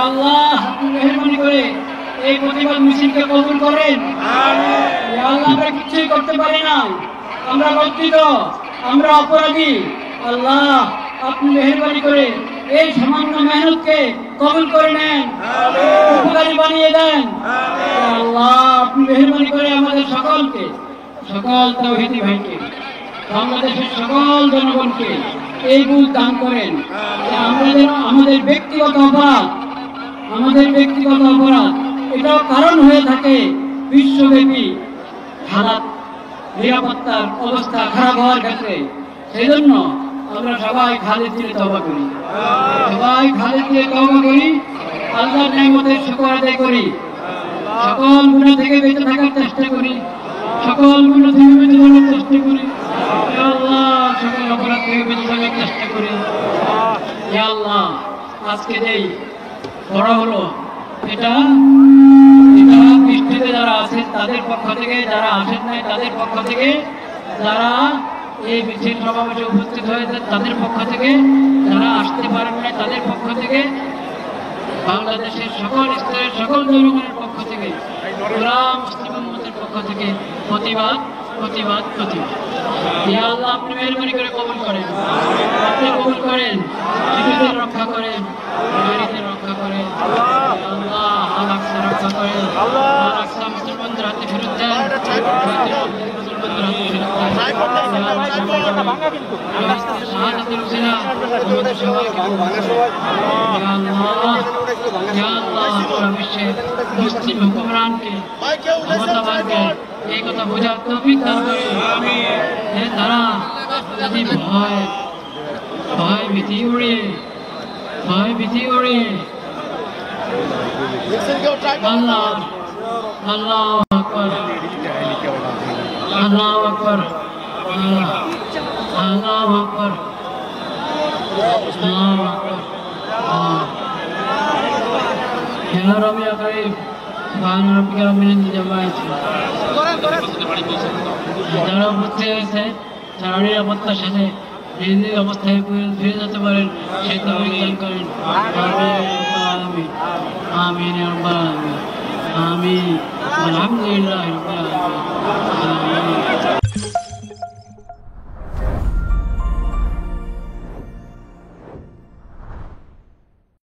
আল্লাহ আপনি মেহেরবানি করে এই প্রতিবাদ মিছিলকে কবুল করেন। ইয়া আল্লাহ আমরা কিছুই করতে পারি না, আমরা লজ্জিত, আমরা অপরাধী। আল্লাহ আপনি মেহেরবানি করে এই সামান্য মেহনতকে কবুল করে নেন, উপকারী বানিয়ে দেন। আল্লাহ আপনি মেহেরবানি করে আমাদের সকলকে, সকল তাওহীদি ভাইকে, বাংলাদেশের সকল জনগণকে এই বুঝ দান করেন যে আমরা যেন আমাদের ব্যক্তিগত অপরাধ এটাও কারণ হয়ে থাকে বিশ্বব্যাপী হালাত নিরাপত্তার অবস্থা খারাপ হওয়ার ক্ষেত্রে। সেই জন্য আমরা সবাই খালেদ দিলে তওবা করি, আল্লাহর নিয়ামতের শুকর আদায় করি, সকল গুনাহ থেকে বেঁচে থাকার চেষ্টা করি, সকল গুনাহ থেকে বেঁচে থাকার চেষ্টা করি। ইয়া আল্লাহ সকল অপরাধ থেকে বেঁচে থাকার চেষ্টা করি। ইয়া আল্লাহ আজকে যেই বড় হলো এটা বৃষ্টিতে যারা আছেন তাদের পক্ষ থেকে, যারা আসেন নাই তাদের পক্ষ থেকে, যারা এই মিছিল সমাবেশে উপস্থিত হয়েছে তাদের পক্ষ থেকে, যারা আসতে পারেন নাই তাদের পক্ষ থেকে, বাংলাদেশের সকল স্তরের সকল জনগণের পক্ষ থেকে, পুরা মুসলিম উম্মতের পক্ষ থেকে প্রতিবাদ। ইয়া আল্লাহ আপনি মেহেরবানি করে কবুল করেন, আপনি কবুল করেন, শিশুদের রক্ষা করেন, নারীদের রক্ষা করেন। আল্লাহ আল-আকসা রক্ষা করেন, আল-আকসা মুসলমানদের হাতে ফেরত দেন, মুসলমানদের হাতে ফেরত দেন। শাহাদাতের উসিলা আমাদের সবাইকে বিশ্বের মুসলিম হুকুমরানকে, ক্ষমতাবানকে এই কথা বোঝার তৌফিক দান করে তারা যদি ভয় ভীতি উড়িয়ে আল্লাহ আল্লাহু আকবার, আল্লাহু আকবার, আল্লাহু আকবার, আল্লাহু আকবার। ইয়া রাব্বি ইয়া কারীম সুবহান রাব্বিকা রাব্বিল ইজ্জাতি আম্মা ইয়াসিফুন। যারা উপস্থিত হয়েছে তারা নিরাপত্তার সাথে নিজ অবস্থায় ফিরে যেতে পারেন সেই তৌফিক দান করেন। আমিন আমিন আমিন আলহামদুলিল্লাহ।